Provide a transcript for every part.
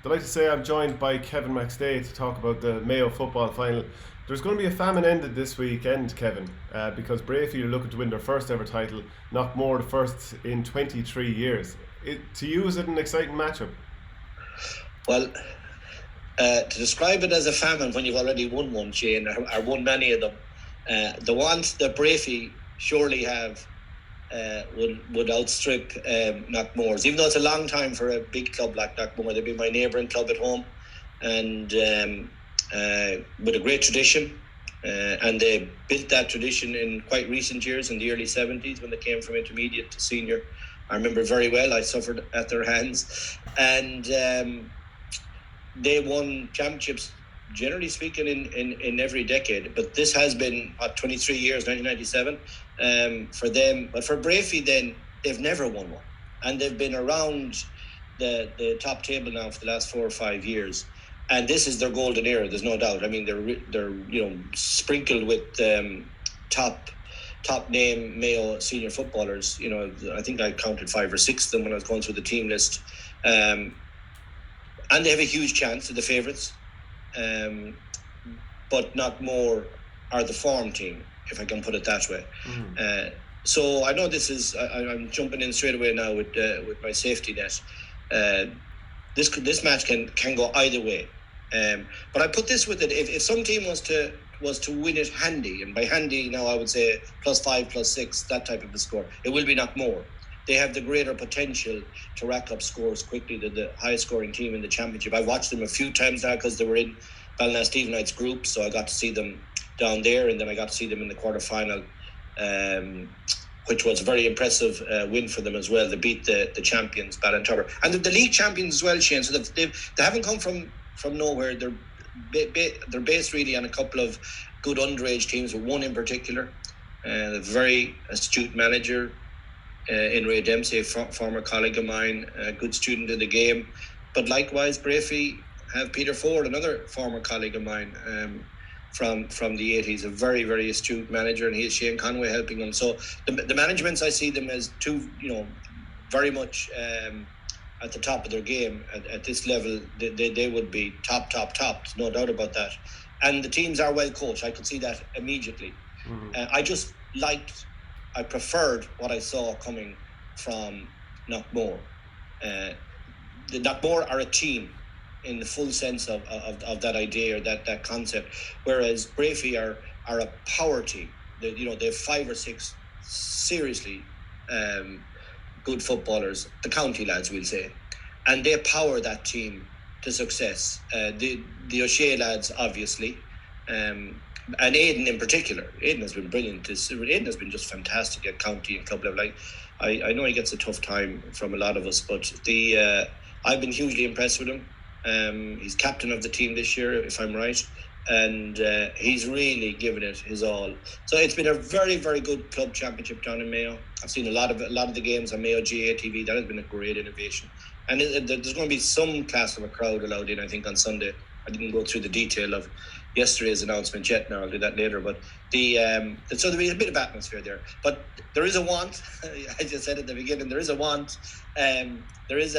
Delighted to say I'm joined by Kevin McStay to talk about the Mayo football final. There's going to be a famine ended this weekend, Kevin, because Breaffy are looking to win their first ever title, Knockmore the first in 23 years. To you, is it an exciting matchup? Well, to describe it as a famine when you've already won one, Shane, or won many of them, the ones that Breaffy surely have would outstrip Knockmore's. Even though it's a long time for a big club like Knockmore, they've been my neighbouring club at home, and with a great tradition. And they built that tradition in quite recent years, in the early 70s, when they came from intermediate to senior. I remember very well. I suffered at their hands, and they won championships, generally speaking, in every decade. But this has been 23 years, 1997, for them. But for Breaffy, then, they've never won one, and they've been around the top table now for the last 4 or 5 years. And this is their golden era. There's no doubt. I mean, they're sprinkled with top name Mayo senior footballers. I think I counted 5 or 6 of them when I was going through the team list. And they have a huge chance of the favourites. But Knockmore are the form team, if I can put it that way. Mm-hmm. So I know this is. I'm jumping in straight away now with my safety net. This match can go either way. But I put this with it. If some team was to win it handy, and by handy now I would say +5, +6, that type of a score, it will be Knockmore. They have the greater potential to rack up scores quickly. They're the highest scoring team in the championship. I've watched them a few times now because they were in Ballina-Stevenite's group, so I got to see them down there, and then I got to see them in the quarter-final, which was a very impressive win for them as well. They beat the champions, Ballintober, and the league champions as well, Shane. So they haven't come from nowhere. They're based really on a couple of good underage teams, with one in particular, a very astute manager in Ray Dempsey, a former colleague of mine, a good student of the game. But likewise, Breaffy have Peter Ford, another former colleague of mine, from the 80s, a very, very astute manager, and he has Shane Conway helping them. So the managements, I see them as two, very much at the top of their game. At this level, they would be top, no doubt about that. And the teams are well coached. I could see that immediately. Mm-hmm. I preferred what I saw coming from Knockmore. The Knockmore are a team in the full sense of that idea, or that concept, whereas Breaffy are a power team. They have 5 or 6 seriously good footballers, the county lads, we'll say, and they power that team to success. The O'Shea lads, obviously, and Aidan in particular. Aidan has been brilliant. Aidan has been just fantastic at county and club level. I know he gets a tough time from a lot of us, but I've been hugely impressed with him. He's captain of the team this year, if I'm right, and he's really given it his all. So it's been a very, very good club championship down in Mayo. I've seen a lot of the games on Mayo GA TV. That has been a great innovation, and there's going to be some class of a crowd allowed in, I think, on Sunday. I didn't go through the detail of yesterday's announcement yet. Now I'll do that later. But so there'll be a bit of atmosphere there. But there is a want. I just said at the beginning, there is a want. There is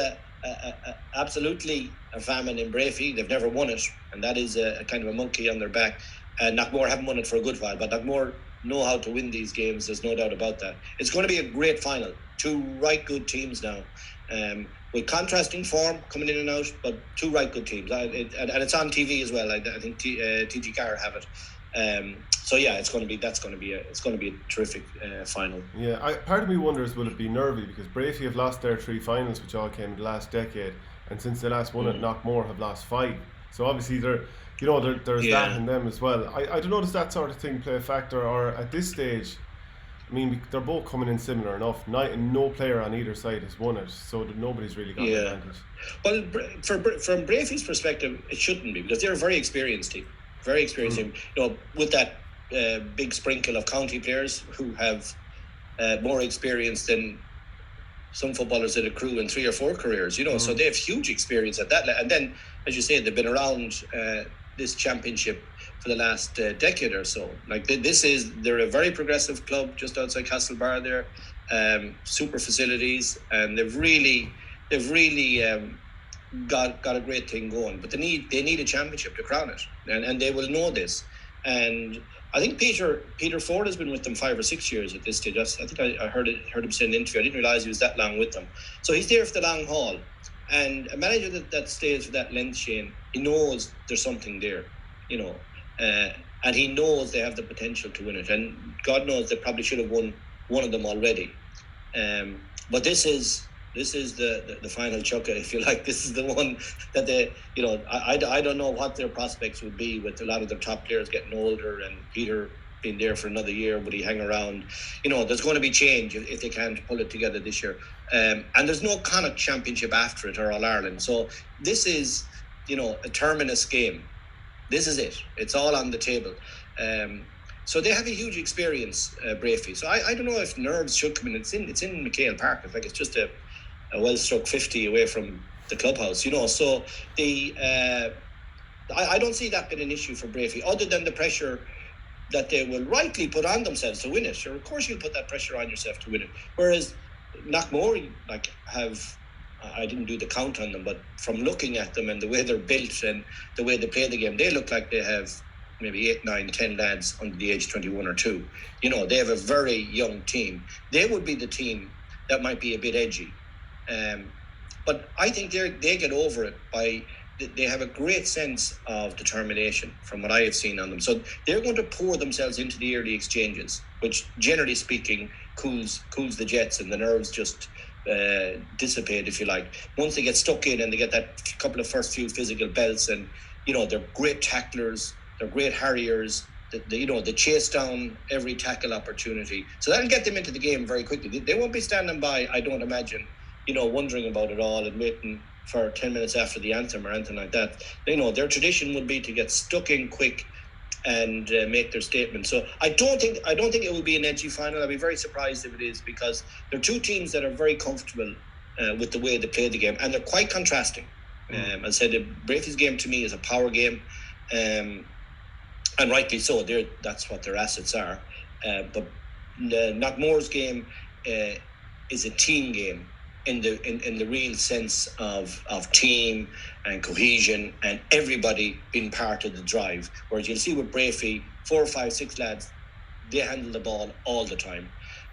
absolutely a famine in Breaffy. They've never won it, and that is a kind of a monkey on their back. And Knockmore haven't won it for a good while, but Knockmore know how to win these games. There's no doubt about that. It's going to be a great final. 2 right good teams now, with contrasting form coming in and out, but 2 right good teams. And it's on TV as well. I think TG Carr have it. So yeah, it's going to be a terrific final. Yeah, part of me wonders, will it be nervy, because Breaffy have lost their 3 finals, which all came in the last decade, and since they last won it, Knockmore have lost 5. So obviously there's that in them as well. I don't know, does that sort of thing play a factor, or at this stage, I mean, they're both coming in similar enough. No player on either side has won it, so nobody's really got an advantage. Well, from Breaffy's perspective, it shouldn't be, because they're a very experienced team. Team. With that big sprinkle of county players who have more experience than some footballers that accrue in 3 or 4 careers. So they have huge experience at that level. And then, as you say, they've been around this championship for the last decade or so. They're a very progressive club just outside Castlebar there, super facilities, and they've really got a great thing going, but they need a championship to crown it, and they will know this. And I think Peter Ford has been with them 5 or 6 years at this stage. I think I heard him say in an interview. I didn't realise he was that long with them. So he's there for the long haul. And a manager that stays for that length, Shane, he knows there's something there, and he knows they have the potential to win it. And God knows they probably should have won one of them already. But this is the final chucker, if you like. This is the one that they, I don't know what their prospects would be with a lot of their top players getting older and Peter being there for another year. Would he hang around? There's going to be change if they can't pull it together this year. And there's no Connacht Championship after it or All-Ireland. So this is, a terminus game. This is it. It's all on the table. So they have a huge experience, Breaffy. So I don't know if nerves should come in. It's in McHale Park. It's like it's just a well-struck 50 away from the clubhouse, So I don't see that being an issue for Breaffy, other than the pressure that they will rightly put on themselves to win it. Sure, of course you'll put that pressure on yourself to win it. Whereas Knockmore, I didn't do the count on them, but from looking at them and the way they're built and the way they play the game, they look like they have maybe 8, 9, 10 lads under the age 21 or 2. They have a very young team. They would be the team that might be a bit edgy. But I think they get over it by they have a great sense of determination from what I have seen on them. So they're going to pour themselves into the early exchanges, which generally speaking cools the jets and the nerves just dissipate, if you like. Once they get stuck in and they get that couple of first few physical belts, and they're great tacklers, they're great harriers. They chase down every tackle opportunity. So that'll get them into the game very quickly. They won't be standing by, I don't imagine, wondering about it all and waiting for 10 minutes after the anthem or anything like that. Their tradition would be to get stuck in quick and make their statement. So I don't think it will be an edgy final. I'd be very surprised if it is, because they're two teams that are very comfortable with the way they play the game, and they're quite contrasting. As I said, Breaffy's game to me is a power game, and rightly so. That's what their assets are. But Knockmore's game is a team game in the real sense of team and cohesion and everybody being part of the drive. Whereas you'll see with Breaffy, 4, 5, 6 lads, they handle the ball all the time.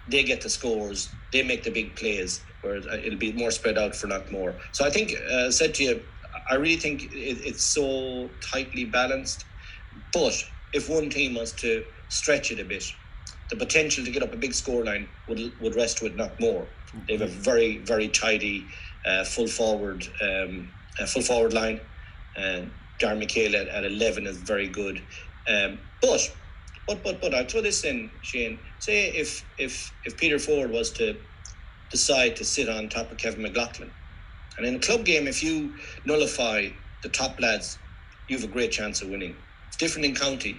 They get the scores. They make the big plays. Whereas it'll be more spread out for Knockmore. So I think, said to you, I really think it's so tightly balanced. But if one team was to stretch it a bit, the potential to get up a big scoreline would rest with Knockmore. They have a very, very tidy full forward line. Darren McHale at 11 is very good. But I throw this in, Shane. Say if Peter Ford was to decide to sit on top of Kevin McLoughlin, and in a club game, if you nullify the top lads, you have a great chance of winning. It's different in county.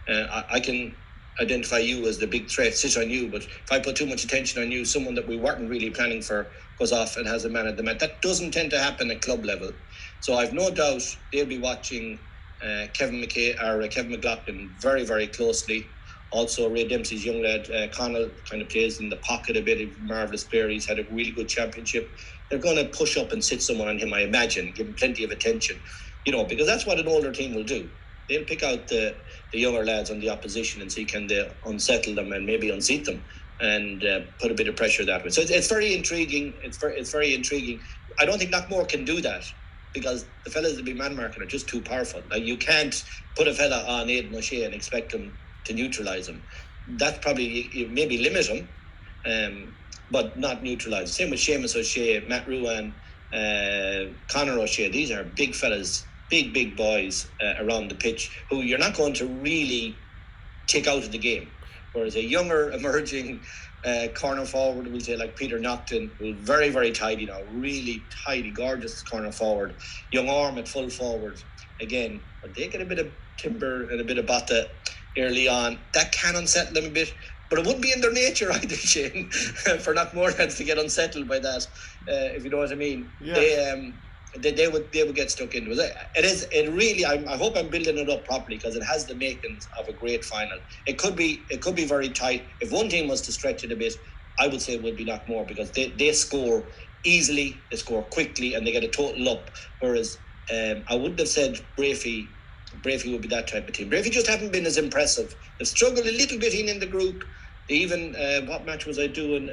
I can identify you as the big threat, sit on you, but if I put too much attention on you, someone that we weren't really planning for goes off and has a man at the match. That doesn't tend to happen at club level. So I've no doubt they'll be watching Kevin McLoughlin very, very closely. Also, Ray Dempsey's young lad, Connell, kind of plays in the pocket a bit. He's a marvellous player. He's had a really good championship. They're going to push up and sit someone on him, I imagine, give him plenty of attention, because that's what an older team will do. They'll pick out the younger lads on the opposition and see can they unsettle them and maybe unseat them and put a bit of pressure that way. So it's very intriguing. It's very intriguing. I don't think Knockmore can do that because the fellas that be man marking are just too powerful. Like, you can't put a fella on Aidan O'Shea and expect him to neutralise him. That's probably maybe limit him, but not neutralise. Same with Seamus O'Shea, Matt Ruan, Conor O'Shea. These are big fellas, big boys around the pitch who you're not going to really take out of the game. Whereas a younger, emerging corner forward, we'll say like Peter Knockton, who's very, very tidy now, really tidy, gorgeous corner forward. Young Orm at full forward. Again, but they get a bit of timber and a bit of bata early on. That can unsettle them a bit, but it wouldn't be in their nature either, Shane, for Knockmore lads to get unsettled by that, if you know what I mean. Yeah. They would get stuck into it. It really. I hope I'm building it up properly because it has the makings of a great final. It could be very tight. If one team was to stretch it a bit, I would say it would be Knockmore because they score easily, they score quickly, and they get a total up. Whereas I wouldn't have said Breaffy would be that type of team. Breaffy just haven't been as impressive. They've struggled a little bit in the group. They even, what match was I doing?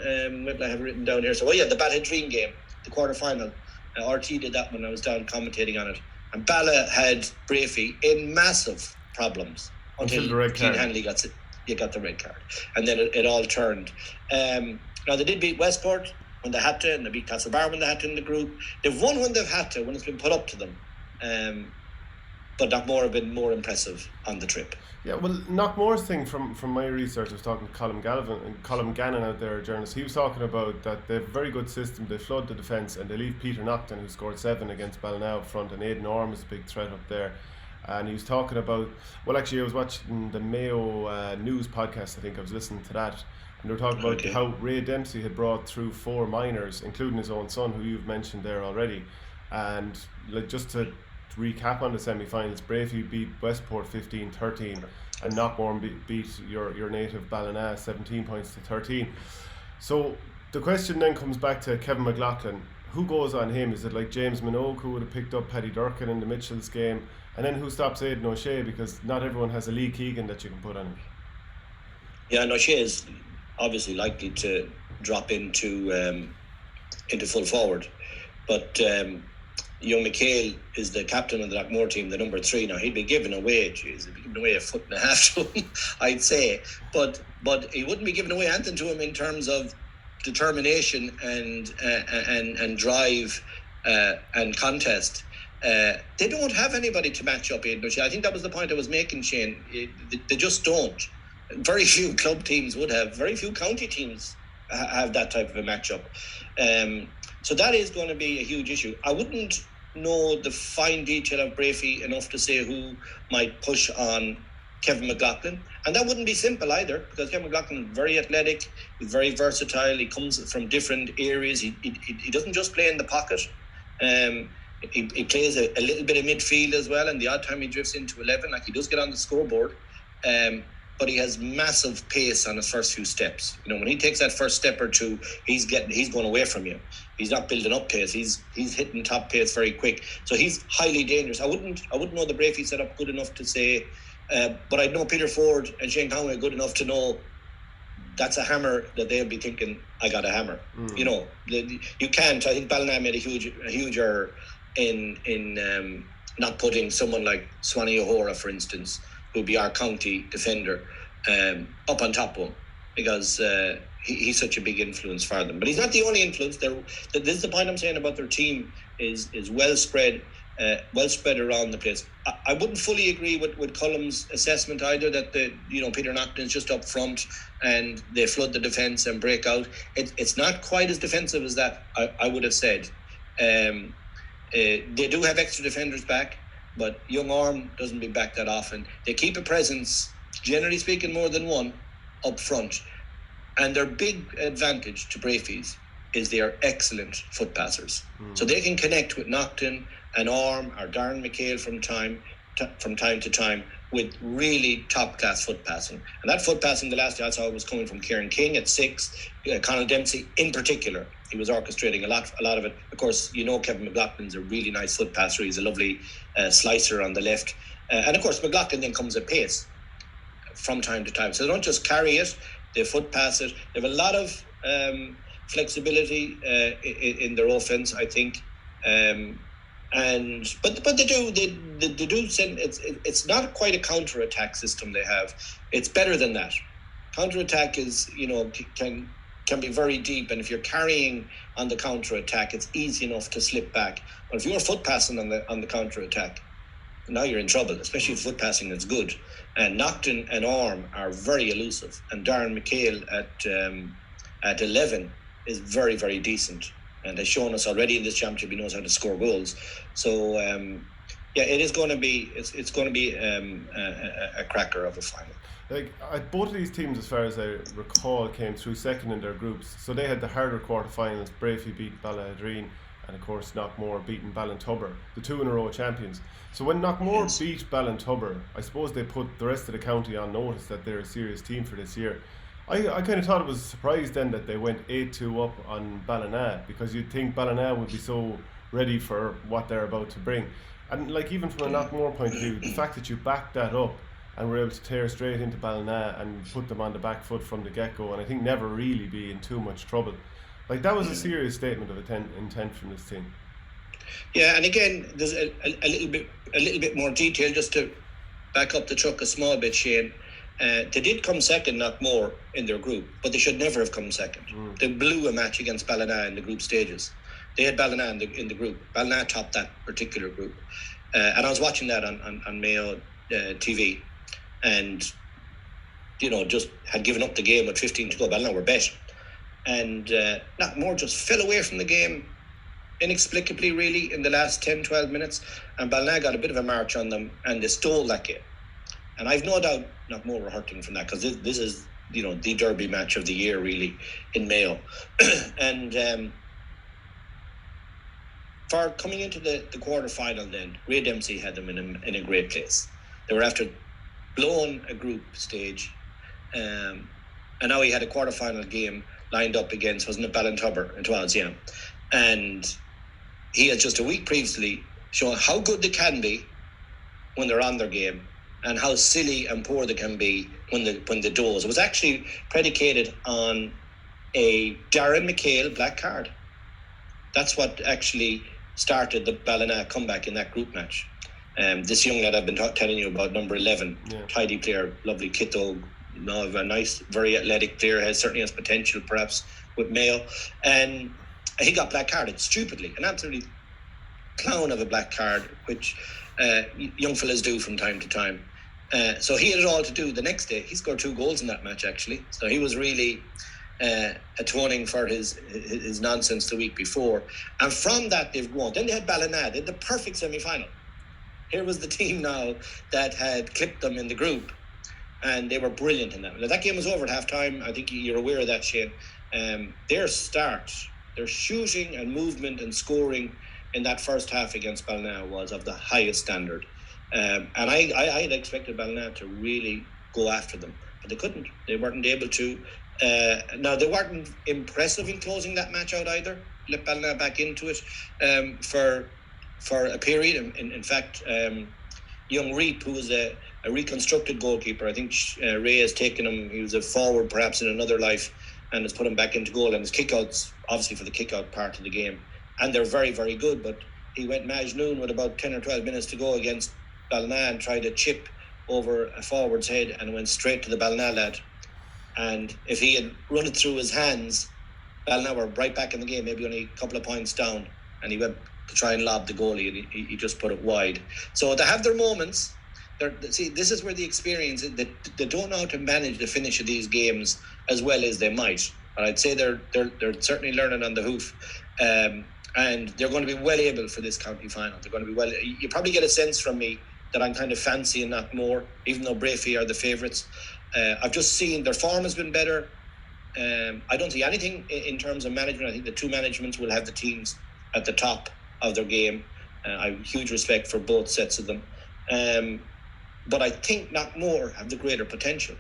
What I have written down here. So, the Ballydreen game, the quarter-final. RT did that when I was down commentating on it. And Balla had Breaffy in massive problems until Gene Hanley got the red card. And then it all turned. Now, they did beat Westport when they had to, and they beat Castlebar when they had to in the group. They've won when they've had to, when it's been put up to them. But Knockmore have been more impressive on the trip. Yeah, well, Knockmore's thing from my research, I was talking to Colm Gannon out there, a journalist. He was talking about that they have a very good system. They flood the defence and they leave Peter Knockton, who scored 7 against Ballina up front, and Aidan is a big threat up there. And he was talking about, I was watching the Mayo News podcast, I think I was listening to that, and they were talking about how Ray Dempsey had brought through 4 minors, including his own son, who you've mentioned there already. And just to recap on the semi-finals, Breaffy beat Westport 15-13, and Knockmore beat your native Ballina 17 points to 13. So the question then comes back to Kevin McLoughlin. Who goes on him? Is it like James Minogue, who would have picked up Paddy Durkin in the Mitchells game? And then who stops Aidan O'Shea? Because not everyone has a Lee Keegan that you can put on him. Yeah, and O'Shea is obviously likely to drop into full forward. But young McHale is the captain of the Knockmore team, the number 3. Now, he'd be giving away, a foot and a half to him, I'd say. But he wouldn't be giving away anything to him in terms of determination and drive and contest. They don't have anybody to match up Aidan O'Shea. I think that was the point I was making, Shane. They just don't. Very few club teams would have. Very few county teams have that type of a matchup. So that is going to be a huge issue. I wouldn't know the fine detail of Breaffy enough to say who might push on Kevin McLoughlin. And that wouldn't be simple either, because Kevin McLoughlin is very athletic, he's very versatile, he comes from different areas, he doesn't just play in the pocket. He plays a little bit of midfield as well, and the odd time he drifts into 11, like he does get on the scoreboard. But he has massive pace on his first few steps. When he takes that first step or two, he's going away from you. He's not building up pace. He's hitting top pace very quick. So he's highly dangerous. I wouldn't know the Breaffy setup good enough to say, but I know Peter Ford and Shane Conway good enough to know that's a hammer that they'll be thinking, I got a hammer. You can't. I think Ballina made a huge error in not putting someone like Swanee O'Hora, for instance, who'd be our county defender, up on top of him, because he's such a big influence for them. But he's not the only influence. This is the point I'm saying about their team is well spread around the place. I wouldn't fully agree with Cullum's assessment either, that Peter Knockton is just up front and they flood the defence and break out. It's not quite as defensive as that, I would have said. They do have extra defenders back, but young Orm doesn't be back that often. They keep a presence, generally speaking, more than one up front. And their big advantage to Breaffy's is they are excellent foot passers. So they can connect with Knockton and Orm or Darren McHale from time to time with really top-class foot passing. And that foot passing the last day I saw was coming from Kieran King at 6, Conal Dempsey in particular. He was orchestrating a lot of it. Of course, Kevin McLaughlin's a really nice foot passer. He's a lovely slicer on the left. And of course, McLoughlin then comes at pace from time to time. So they don't just carry it, they foot pass it. They have a lot of flexibility in their offense, I think. But they do send. It's not quite a counter-attack system they have. It's better than that. Counter-attack is can be very deep, and if you're carrying on the counter-attack, it's easy enough to slip back. But if you're foot passing on the counter-attack, now you're in trouble, especially if foot passing is good. And Knockton and Orm are very elusive, and Darren McHale at 11 is very, very decent, and has shown us already in this championship he knows how to score goals. So it is going to be it's going to be a cracker of a final. Like both of these teams, as far as I recall, came through second in their groups. So they had the harder quarterfinals. Breaffy beat Ballydreen, and of course Knockmore beating Ballintubber, the 2-in-a-row champions. So when Knockmore beat Ballintubber, I suppose they put the rest of the county on notice that they're a serious team for this year. I kind of thought it was a surprise then that they went 8-2 up on Ballina, because you'd think Ballina would be so ready for what they're about to bring. And like, even from a Knockmore point of view, the fact that you backed that up and were able to tear straight into Ballina and put them on the back foot from the get-go, and I think never really be in too much trouble. Like, that was a serious statement of intent from this team. Yeah, and again, there's a little bit more detail just to back up the truck a small bit, Shane. They did come second, Knockmore, in their group, but they should never have come second. They blew a match against Ballina in the group stages. They had Ballina in the group. Ballina topped that particular group. And I was watching that on Mayo TV, and, just had given up the game with 15 to go. Ballina were bet. And Knockmore just fell away from the game inexplicably, really, in the last 10-12 minutes, and Ballina got a bit of a march on them, and they stole that game. And I've no doubt Knockmore were hurting from that, because this is the derby match of the year, really, in Mayo. And for coming into the quarter final, then Ray Dempsey had them in a great place. They were after blowing a group stage, and now he had a quarter final game lined up against, wasn't it, Ballintubber? It was, yeah. And he had just a week previously shown how good they can be when they're on their game, and how silly and poor they can be when they doze. It was actually predicated on a Darren McHale black card. That's what actually started the Ballina comeback in that group match. This young lad I've been telling you about, number 11, tidy player, lovely kiddo, a nice, very athletic player, certainly has potential perhaps with Mayo, and he got black carded stupidly, an absolutely clown of a black card, which young fellas do from time to time. So he had it all to do the next day. He scored 2 goals in that match, actually. So he was really atoning for his nonsense the week before. And from that, they've grown. Then they had Ballina. They had the perfect semi-final. Here was the team now that had clipped them in the group, and they were brilliant in that. Now, that game was over at half-time. I think you're aware of that, Shane. Their shooting and movement and scoring in that first half against Ballina was of the highest standard. And I had expected Ballina to really go after them, but they couldn't. They weren't able to. Now, they weren't impressive in closing that match out either. Let Ballina back into it for a period. In fact, young Reap, who was a reconstructed goalkeeper, I think Ray has taken him. He was a forward perhaps in another life, and has put him back into goal. And his kickouts, obviously for the kickout part of the game, and they're very, very good. But he went Majnoon with about 10 or 12 minutes to go against Ballina and tried to chip over a forward's head and went straight to the Ballina lad. And if he had run it through his hands, Ballina were right back in the game, maybe only a couple of points down, and he went to try and lob the goalie, and he just put it wide. So they have their moments. See, this is where the experience, they don't know how to manage the finish of these games as well as they might. But I'd say they're certainly learning on the hoof. And they're going to be well able for this county final. They're going to be well. You probably get a sense from me that I'm kind of fancying Knockmore, even though Breaffy are the favourites. I've just seen their form has been better. I don't see anything in terms of management. I think the two managements will have the teams at the top of their game. I have huge respect for both sets of them. But I think Knockmore have the greater potential.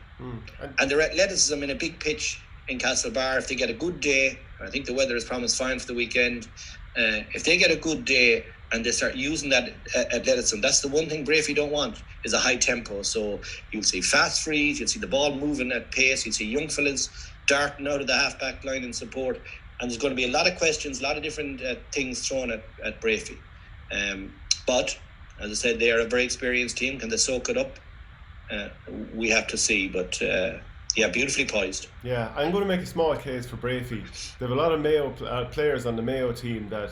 And their athleticism in a big pitch in Castlebar, if they get a good day, I think the weather is promised fine for the weekend. If they get a good day and they start using that athleticism, that's the one thing Breaffy don't want, is a high tempo. So you'll see fast frees, you'll see the ball moving at pace, you'll see young fellas darting out of the half-back line in support. And there's going to be a lot of questions, a lot of different things thrown at Breaffy. But, as I said, they are a very experienced team. Can they soak it up? We have to see. But, beautifully poised. Yeah, I'm going to make a small case for Breaffy. They have a lot of Mayo players on the Mayo team that,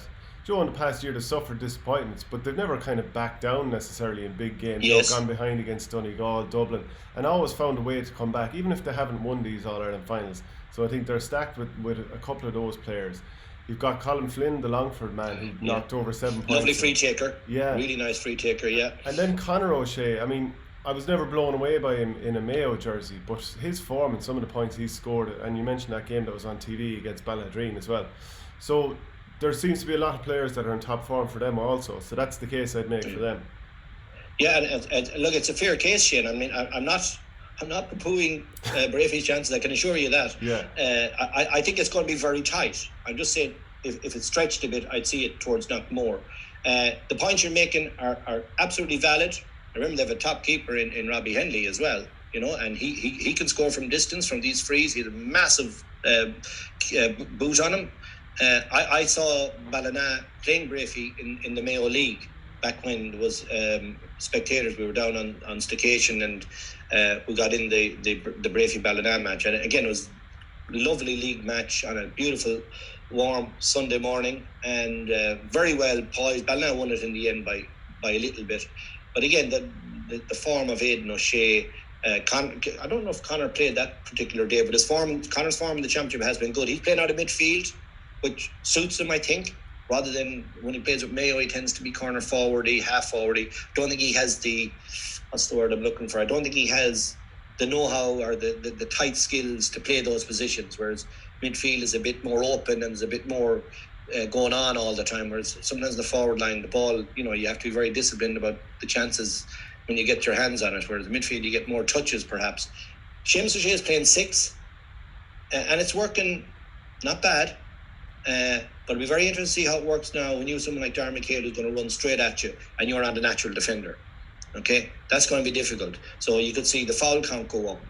in the past year, they've suffered disappointments, but they've never kind of backed down necessarily in big games. Yes. They've gone behind against Donegal, Dublin, and always found a way to come back, even if they haven't won these All-Ireland finals. So I think they're stacked with a couple of those players. You've got Colin Flynn, the Longford man, who knocked over 7 points. Lovely free taker. Yeah. Really nice free taker, yeah. And then Conor O'Shea, I mean, I was never blown away by him in a Mayo jersey, but his form and some of the points he's scored, and you mentioned that game that was on TV against Ballahadreen as well. So there seems to be a lot of players that are in top form for them also. So that's the case I'd make for them. Yeah, and look, it's a fair case, Shane. I mean, I'm not I'm not poo-pooing Breaffy's chances, I can assure you that. Yeah. I think it's going to be very tight. I'm just saying, if it's stretched a bit, I'd see it towards Knockmore. The points you're making are absolutely valid. I remember they have a top keeper in Robbie Henley as well, and he can score from distance from these frees. He had a massive boot on him. I saw Ballina playing Breaffy in the Mayo League back when there was spectators. We were down on staycation, and we got in the Breaffy Ballina match, and again it was a lovely league match on a beautiful warm Sunday morning, and very well poised. Ballina won it in the end by a little bit, but again the form of Aidan O'Shea. I don't know if Conor played that particular day, but Conor's form in the championship has been good. He's playing out of midfield, which suits him, I think. Rather than when he plays with Mayo, he tends to be corner forwardy, half forwardy. Don't think he has what's the word I'm looking for? I don't think he has the know-how or the tight skills to play those positions, whereas midfield is a bit more open and there's a bit more going on all the time, whereas sometimes the forward line, the ball, you have to be very disciplined about the chances when you get your hands on it, whereas the midfield you get more touches perhaps. Seamus O'Shea is playing 6 and it's working not bad, but it'll be very interesting to see how it works now when you have someone like Darren McHale who's going to run straight at you and you're on the natural defender. Okay, that's going to be difficult. So you could see the foul count go up.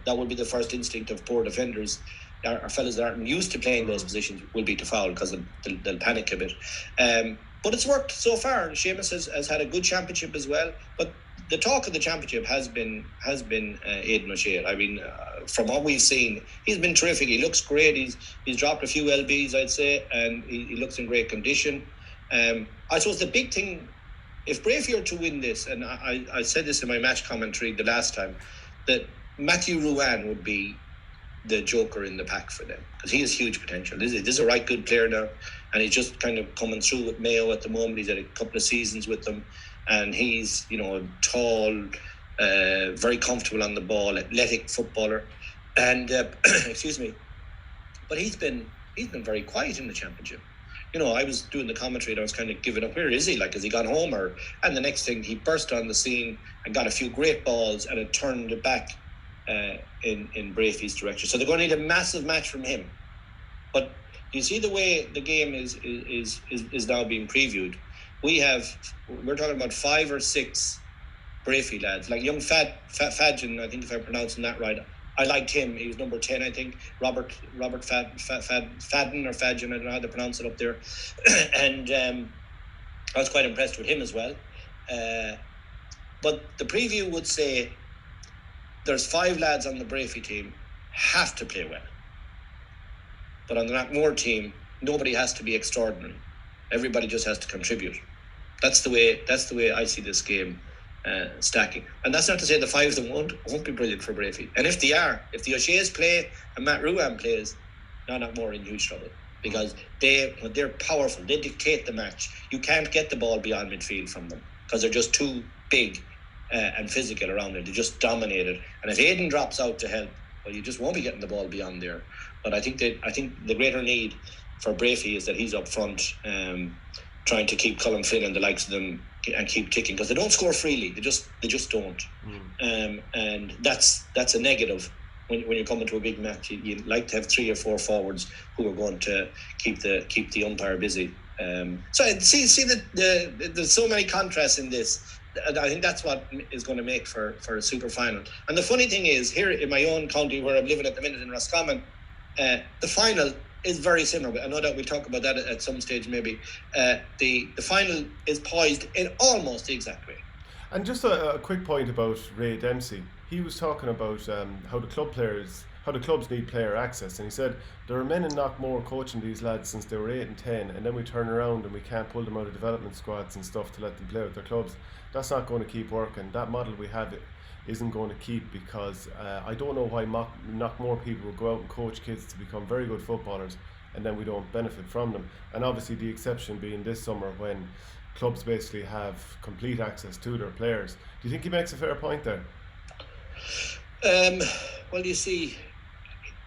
That would be the first instinct of poor defenders. Our fellas that aren't used to playing those positions will be to foul because they'll panic a bit. But it's worked so far. Seamus has had a good championship as well. But the talk of the championship has been Aidan O'Shea. I mean, from what we've seen, he's been terrific. He looks great. He's dropped a few lbs, I'd say, and he looks in great condition. I suppose the big thing, if Breaffy are to win this, and I said this in my match commentary the last time, that Matthew Ruan would be the joker in the pack for them because he has huge potential. This is a right good player now, and he's just kind of coming through with Mayo at the moment. He's had a couple of seasons with them, and he's tall, very comfortable on the ball, athletic footballer, and excuse me, but he's been very quiet in the championship. I was doing the commentary and I was kind of giving up. Where is he? Like, has he gone home? And the next thing, he burst on the scene and got a few great balls and it turned it back in Breaffy's direction. So they're going to need a massive match from him. But you see the way the game is now being previewed. We're talking about 5 or 6 Breaffy lads, like young Fadgen, I think if I'm pronouncing that right. I liked him. He was number 10, I think. Robert Fadden or Fadgen, I don't know how to pronounce it up there. And I was quite impressed with him as well. But the preview would say there's 5 lads on the Breaffy team have to play well. But on the Knockmore team, nobody has to be extraordinary. Everybody just has to contribute. That's the way I see this game stacking. And that's not to say the 5 of them won't be brilliant for Breaffy. And if they are, if the O'Shea's play and Matt Ruan plays, Knockmore in huge trouble. Because when they're powerful, they dictate the match. You can't get the ball beyond midfield from them because they're just too big and physical around it. They just dominate it. And if Aidan drops out to help, well, you just won't be getting the ball beyond there. But I think the greater need for Breaffy is that he's up front trying to keep Colin Flynn and the likes of them and keep ticking, because they don't score freely. They just don't. And that's a negative when you're coming to a big match. You like to have 3 or 4 forwards who are going to keep the umpire busy. So see that there's so many contrasts in this. I think that's what is going to make for a super final. And the funny thing is, here in my own county where I'm living at the minute in Roscommon, the final is very similar. I know that we'll talk about that at some stage maybe. The final is poised in almost the exact way. And just a quick point about Ray Dempsey. He was talking about how the clubs need player access, and he said there are men in Knockmore coaching these lads since they were 8 and 10, and then we turn around and we can't pull them out of development squads and stuff to let them play with their clubs. That's not going to keep working. That model we have isn't going to keep, because I don't know why Knockmore people will go out and coach kids to become very good footballers and then we don't benefit from them. And obviously the exception being this summer when clubs basically have complete access to their players. Do you think he makes a fair point there? Well, you see,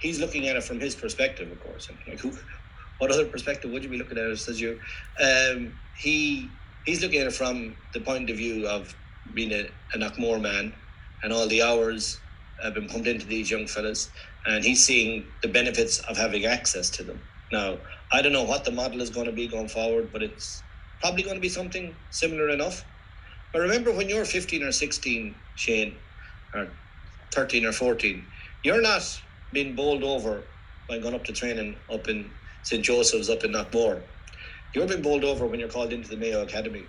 he's looking at it from his perspective, of course. Like, what other perspective would you be looking at it, says you? He's looking at it from the point of view of being a Knockmore man and all the hours have been pumped into these young fellas, and he's seeing the benefits of having access to them. Now, I don't know what the model is going to be going forward, but it's probably going to be something similar enough. But remember, when you're 15 or 16, Shane, or 13 or 14, you're not being bowled over by going up to training up in St. Joseph's, up in Knockmore. You're being bowled over when you're called into the Mayo Academy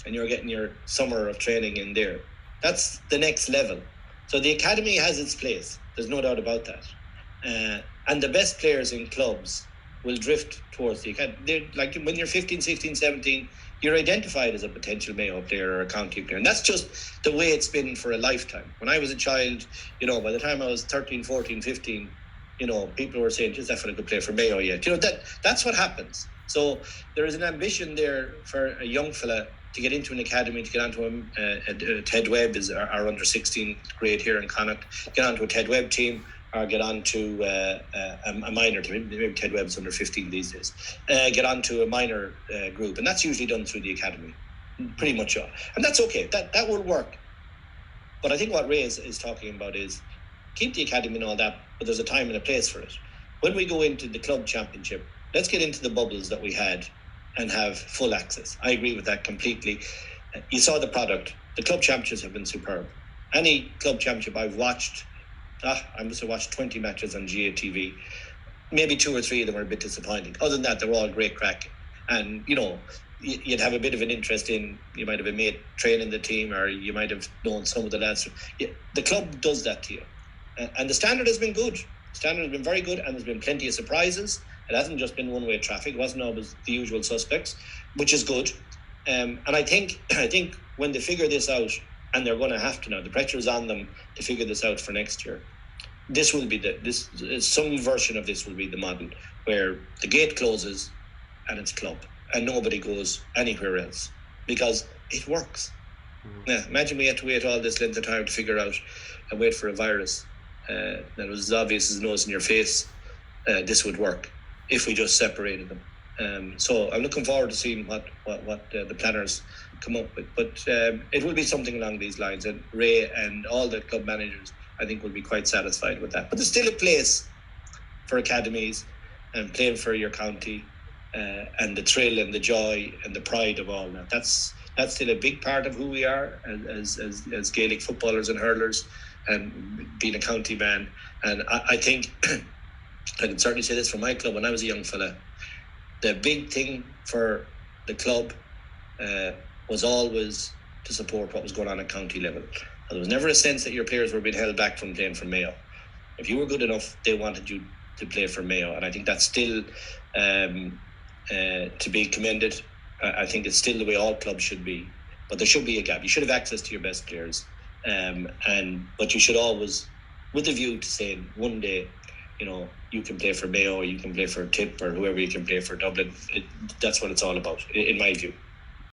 and you're getting your summer of training in there. That's the next level. So the academy has its place. There's no doubt about that. And the best players in clubs will drift towards the academy. Like when you're 15, 16, 17, you're identified as a potential Mayo player or a county player. And that's just the way it's been for a lifetime. When I was a child, by the time I was 13, 14, 15, people were saying, just that fella could play for Mayo yet. That's what happens. So there is an ambition there for a young fella to get into an academy, to get onto a Ted Webb is our under 16 grade here in Connacht, get onto a Ted Webb team, or get onto a minor team. Maybe Ted Webb's under 15 these days. Get onto a minor group, and that's usually done through the academy, pretty much. And that's okay. That will work. But I think what Ray is talking about is keep the academy and all that, but there's a time and a place for it. When we go into the club championship, let's get into the bubbles that we had and have full access. I agree with that completely. You saw the product. The club championships have been superb. Any club championship I've watched, I must have watched 20 matches on GATV. Maybe 2 or 3 of them are a bit disappointing. Other than that, they were all great crack. And, you'd have a bit of an interest in, you might have a mate training the team, or you might have known some of the lads. The club does that to you. And the standard has been good. The standard has been very good, and there's been plenty of surprises. It hasn't just been one-way traffic. It wasn't always the usual suspects, which is good. And I think when they figure this out, and they're going to have to now, the pressure is on them to figure this out for next year. This will be some version of this will be the model where the gate closes and it's club, and nobody goes anywhere else because it works. Yeah, imagine we had to wait all this length of time to figure out and wait for a virus that was as obvious as the nose in your face. This would work if we just separated them. So I'm looking forward to seeing what the planners come up with. But it will be something along these lines, and Ray and all the club managers, I think, will be quite satisfied with that. But there's still a place for academies and playing for your county, and the thrill and the joy and the pride of all that. That's still a big part of who we are as Gaelic footballers and hurlers, and being a county man. And I think I can certainly say this for my club. When I was a young fella, the big thing for the club was always to support what was going on at county level. There was never a sense that your players were being held back from playing for Mayo. If you were good enough, they wanted you to play for Mayo, and I think that's still to be commended. I think it's still the way all clubs should be, but there should be a gap. You should have access to your best players, but you should always, with a view to saying one day, you can play for Mayo, or you can play for Tip, or whoever you can play for Dublin. That's what it's all about, in my view.